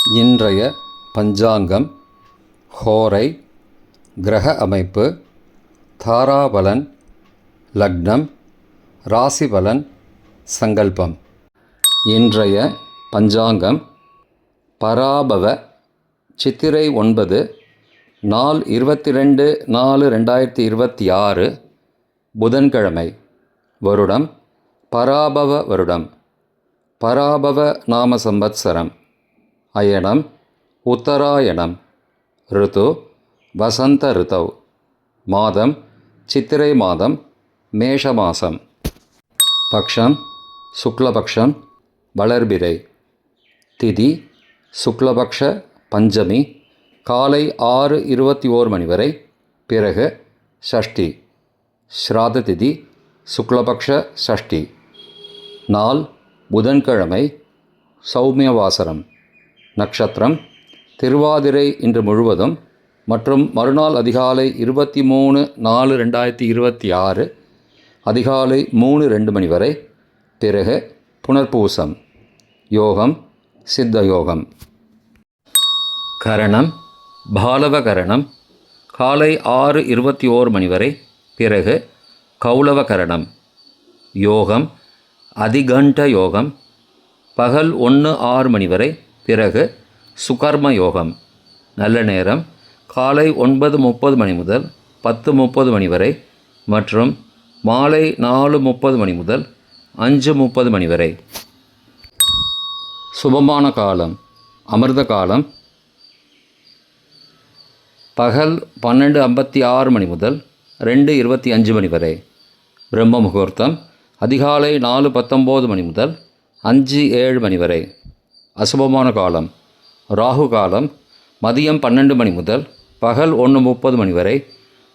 இன்றைய பஞ்சாங்கம், ஹோரை, கிரக அமைப்பு, தாராபலன், லக்னம், ராசிபலன், சங்கல்பம். இன்றைய பஞ்சாங்கம் பராபவ சித்திரை 9 நாள் 22/4/2026 புதன்கிழமை. வருடம் பராபவ வருடம். பராபவ நாம சம்பத்சரம். அயனம் உத்தராயணம். ரிது வசந்த ரிதௌ. மாதம் சித்திரை மாதம், மேஷ மாதம். பக்ஷம் சுக்லபக்ஷம், வளர்பிறை. திதி சுக்லபக்ஷ பஞ்சமி, காலை 6:21 மணி வரை, பிறகு ஷஷ்டி. ஸ்ராத திதி சுக்லபக்ஷ ஷஷ்டி. நாள் புதன்கிழமை, சௌமியவாசரம். நட்சத்திரம் திருவாதிரை இன்று முழுவதும் மற்றும் மறுநாள் அதிகாலை 23/4/2026 அதிகாலை 3:02 மணி வரை, பிறகு புனர்பூசம். யோகம் சித்த யோகம். கரணம் பாலவ கரணம், காலை 6:21 மணி வரை, பிறகு கௌளவ கரணம். யோகம் அதிகண்ட யோகம், பகல் 1:06 மணி வரை, பிறகு சுகர்ம யோகம். நல்ல நேரம் காலை 9:30 மணி முதல் 10:30 மணி வரை மற்றும் மாலை 4:30 மணி முதல் 5:30 மணி வரை. சுபமான காலம் அமிர்த காலம் பகல் 12:56 மணி முதல் 2:25 மணி வரை. பிரம்ம முகூர்த்தம் அதிகாலை 4:19 மணி முதல் 5:07 மணி வரை. அசுபமான காலம் ராகு காலம் மதியம் 12 மணி முதல் பகல் 1:30 மணி வரை.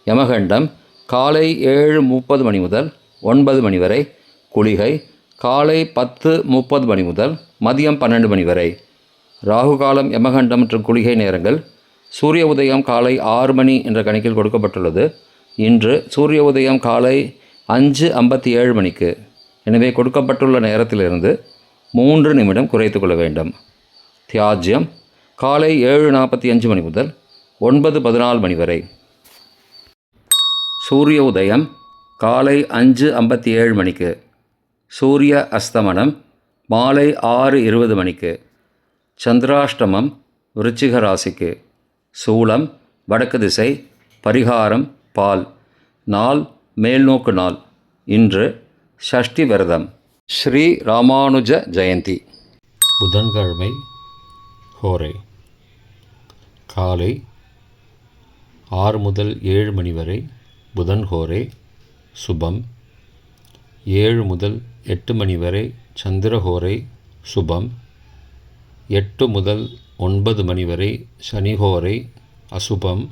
யமகண்டம் காலை 7:30 மணி முதல் 9 மணி வரை. குளிகை காலை 10:30 மணி முதல் மதியம் 12 மணி வரை. ராகு காலம், யமகண்டம் மற்றும் குளிகை நேரங்கள். சூரிய உதயம் காலை 6 மணி என்ற கணக்கில் கொடுக்கப்பட்டுள்ளது. இன்று சூரிய உதயம் காலை 5:57 மணிக்கு. எனவே கொடுக்கப்பட்டுள்ள நேரத்திலிருந்து 3 நிமிடம் குறைத்து கொள்ள வேண்டும். தியாஜ்யம் காலை 7:45 மணி முதல் 9:14 மணி வரை. சூரிய உதயம் காலை 5:57 மணிக்கு. சூரிய அஸ்தமனம் மாலை 6:20 மணிக்கு. சந்திராஷ்டமம் விருச்சிக ராசிக்கு. சூலம் வடக்கு திசை. பரிகாரம் பால். நாள் மேல்நோக்கு நாள். இன்று ஷஷ்டி விரதம். ஸ்ரீ ராமானுஜ ஜெயந்தி. புதன்கிழமை. ஹோரை காலை 6 முதல் 7 மணி வரை புதன் ஹோரை சுபம். 7 முதல் 8 மணி வரை சந்திரஹோரை சுபம். 8 முதல் 9 மணி வரை சனிஹோரை அசுபம்.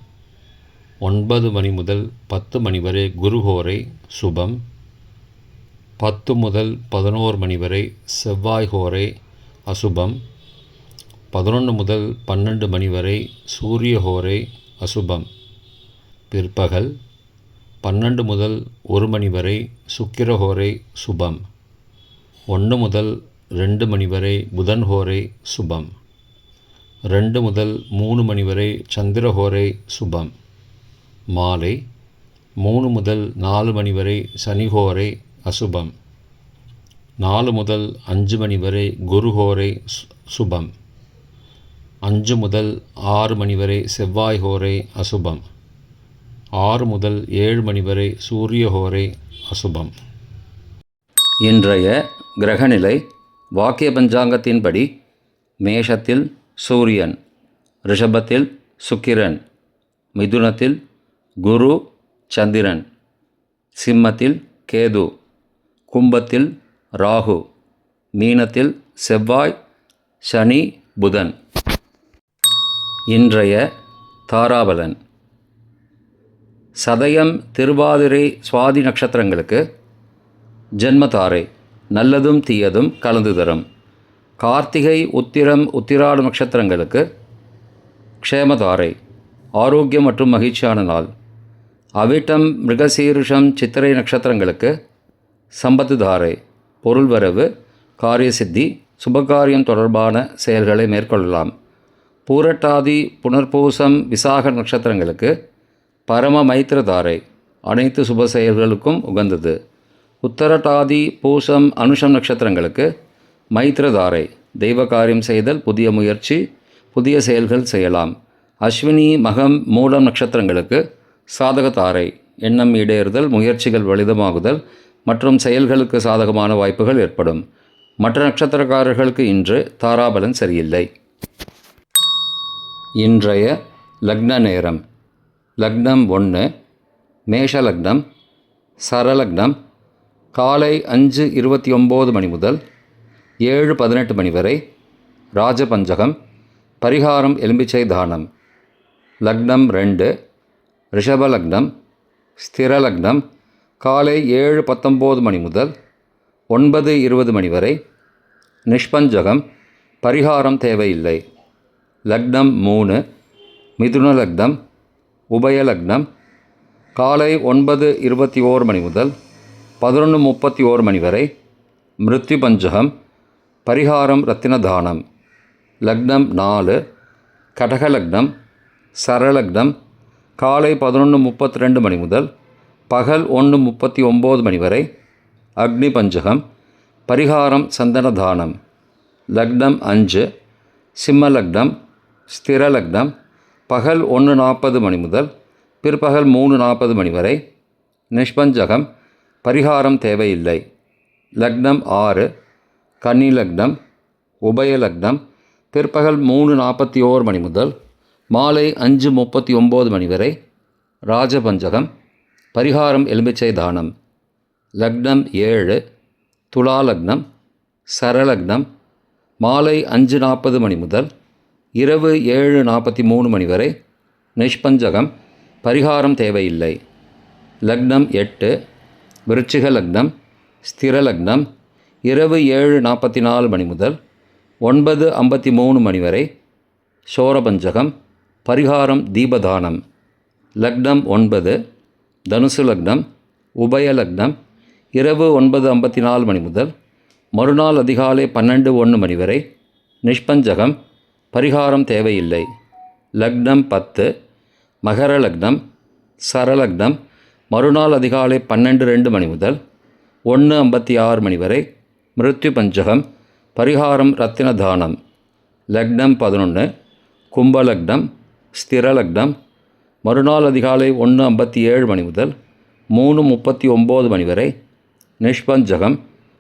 9 மணி முதல் 10 மணி வரை குருஹோரை சுபம். 10 முதல் 11 மணி வரை செவ்வாய் ஹோரை அசுபம். 11 முதல் 12 மணி வரை சூரிய ஹோரை அசுபம். பிற்பகல் 12 முதல் 1 மணி வரை சுக்கிரஹோரை சுபம். 1 முதல் 2 மணி வரை புதன் ஹோரை சுபம். 2 முதல் 3 மணி வரை சந்திரஹோரை சுபம். மாலை 3 முதல் 4 மணி வரை சனிஹோரை அசுபம். 4 முதல் 5 மணி வரை குருஹோரை சுபம். 5 முதல் 6 மணி வரை செவ்வாய் ஹோரை அசுபம். 6 முதல் 7 மணி வரை சூரிய ஹோரை அசுபம். இன்றைய கிரகநிலை வாக்கிய பஞ்சாங்கத்தின்படி மேஷத்தில் சூரியன், ரிஷபத்தில் சுக்கிரன், மிதுனத்தில் குரு சந்திரன், சிம்மத்தில் கேது, கும்பத்தில் ராகு, மீனத்தில் செவ்வாய், சனி, புதன். இன்றைய தாராபலன். சதயம் திருவாதிரை சுவாதி நட்சத்திரங்களுக்கு ஜென்மதாரை நல்லதும் தீயதும் கலந்து தரும். கார்த்திகை உத்திரம் உத்திராடு நட்சத்திரங்களுக்கு க்ஷேமதாரை ஆரோக்கியம் மற்றும் மகிழ்ச்சியான நாள். அவிட்டம் மிருகசீருஷம் சித்திரை நட்சத்திரங்களுக்கு சம்பத்து தாரை பொருள் வரவு, காரிய சித்தி, சுபகாரியம் தொடர்பான செயல்களை மேற்கொள்ளலாம். பூரட்டாதி புனர்பூசம் விசாக நட்சத்திரங்களுக்கு பரம மைத்திரதாரை அனைத்து சுப செயல்களுக்கும் உகந்தது. உத்தரட்டாதி பூசம் அனுஷம் நட்சத்திரங்களுக்கு மைத்திரதாரை தெய்வ காரியம் செய்தல், புதிய முயற்சி, புதிய செயல்கள் செய்யலாம். அஸ்வினி மகம் மூலம் நட்சத்திரங்களுக்கு சாதகதாரை எண்ணம் ஈடேறுதல், முயற்சிகள் வலிதமாகுதல் மற்றும் செயல்களுக்கு சாதகமான வாய்ப்புகள் ஏற்படும். மற்ற நட்சத்திரக்காரர்களுக்கு இன்று தாராபலன் சரியில்லை. இன்றைய லக்ன நேரம். லக்னம் 1 மேஷ லக்னம், சரலக்னம் காலை 5:29 மணி முதல் 7:18 மணி வரை, ராஜபஞ்சகம், பரிகாரம் எலும்பிச்சை தானம். லக்னம் 2 ரிஷப லக்னம், ஸ்திர லக்னம் காலை 7:19 மணி முதல் 9:20 மணி வரை, நிஷ்பஞ்சகம், பரிகாரம் தேவையில்லை. லக்னம் 3 மிதுன லக்னம், உபய லக்னம் காலை 9:21 மணி முதல் 11:31 மணி வரை, மிருத்யு பஞ்சகம், பரிகாரம் ரத்தின தானம். லக்னம் 4 கடக லக்னம், சரலக்னம் காலை 11:32 மணி முதல் பகல் 1:39 மணி வரை, அக்னி பஞ்சகம், பரிகாரம் சந்தன தானம். லக்னம் 5 சிம்ம லக்னம், ஸ்திர லக்னம் பகல் 1:40 மணி முதல் பிற்பகல் 3:40 மணி வரை, நிஷ்பஞ்சகம், பரிகாரம் தேவையில்லை. லக்னம் 6 கன்னி லக்னம், உபய லக்னம் பிற்பகல் 3:41 மணி முதல் மாலை 5:39 மணி வரை, ராஜபஞ்சகம், பரிகாரம் எலும்பிச்சை தானம். லக்னம் 7 துலா லக்னம், சரலக்னம் மாலை 5:40 மணி முதல் இரவு 7:43 மணி வரை, நிஷ்பஞ்சகம், பரிகாரம் தேவையில்லை. லக்னம் 8 விருச்சிக லக்னம், ஸ்திர லக்னம் இரவு 7:44 மணி முதல் 9:53 மணி வரை, சோரபஞ்சகம், பரிகாரம் தீபதானம். லக்னம் 9 தனுசு லக்னம், உபய லக்னம் இரவு 9:54 மணி முதல் மறுநாள் அதிகாலை 12:01 மணி வரை, நிஷ்பஞ்சகம், பரிகாரம் தேவையில்லை. லக்னம் 10 மகர லக்னம், சரலக்னம் மறுநாள் அதிகாலை 12:02 மணி முதல் 1:56 மணி வரை, மிருத்யு பஞ்சகம், பரிகாரம் ரத்தின தானம். லக்னம் 11 கும்பலக்னம், ஸ்திர லக்னம் மறுநாள் அதிகாலை 1:57 மணி முதல் 3:39 மணி வரை, நிஷ்பஞ்சகம்,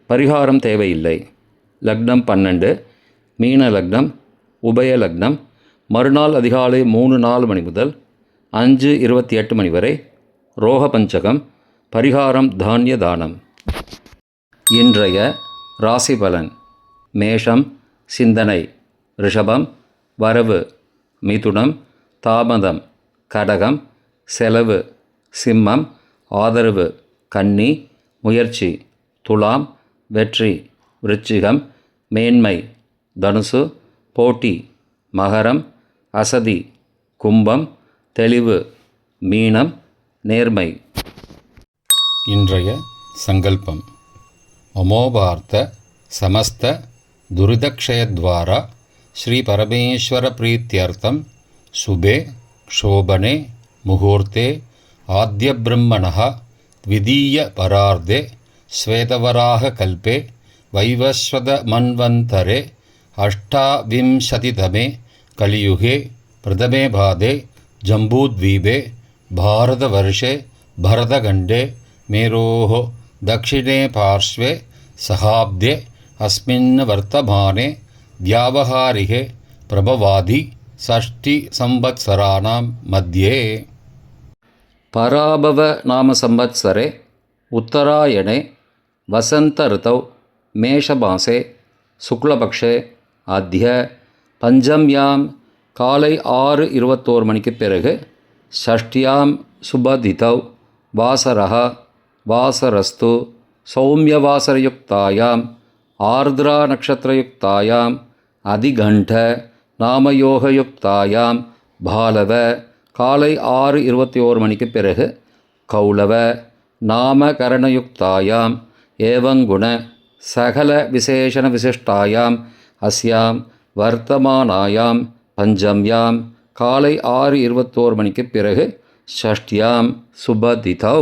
பரிகாரம் தேவையில்லை. லக்னம் 12 மீன லக்னம், உபய லக்னம் மறுநாள் அதிகாலை 3:04 மணி முதல் 5:28 மணி வரை, ரோகபஞ்சகம், பரிகாரம் தானிய தானம். இன்றைய ராசி பலன். மேஷம் சிந்தனை, ரிஷபம் வரவு, மிதுனம் தாமதம், கடகம் செலவு, சிம்மம் ஆதரவு, கன்னி முயற்சி, துலாம் வெற்றி, விருச்சிகம் மேன்மை, தனுசு போட்டி, மகரம் அசதி, கும்பம் தெளிவு, மீனம் நேர்மை. இன்றைய சங்கல்பம். மமோபார்த்த சமஸ்த துரிதக்ஷயத்வாரா ஸ்ரீ பரமேஸ்வர பிரீத்யர்த்தம் சுபே க்ஷோபனே முகூர்த்தே ஆத்ய பிரம்மணः த்விதீய பரார்த்தே ஸ்வேதவராக கல்பே வைவஸ்வத மன்வந்தரே அஷ்டாவிம்சதிதமே கலியுகே பிரதமே பாதே ஜம்பூத்வீபே பாரதவர்ஷே பரதகண்டே மேரோः दक्षिणे पार्श्वे सहाब्दे अस्मिन् वर्तमाने व्यावहारिके प्रभवादि षष्टिसंवत्सराणां मध्ये पराभव नाम संवत्सरे उत्तरायणे वसंत ऋतौ मेषमासे शुक्लपक्षे अद्य पंचम्यां कालै 6:21 मणिक्कु पिறகு षष्ट्यां शुभतिथौ वासरः वासरस्तु सौम्यवासरयुक्तायां आर्द्रा नक्षत्रयुक्तायां अधिघण्ट नामयोगयुक्तायां भालव काலை 6:21 மணிக்கு பிறகு கௌளவ நாமகரணயுக்தாயாம் ஏவங்குண சகல விசேஷண விசிஷ்டாயாம் அஸ்யாம் வர்த்தமானாயாம் பஞ்சம்யாம் காலை 6:21 மணிக்கு பிறகு ஷஷ்டியாம் சுபதிதௌ.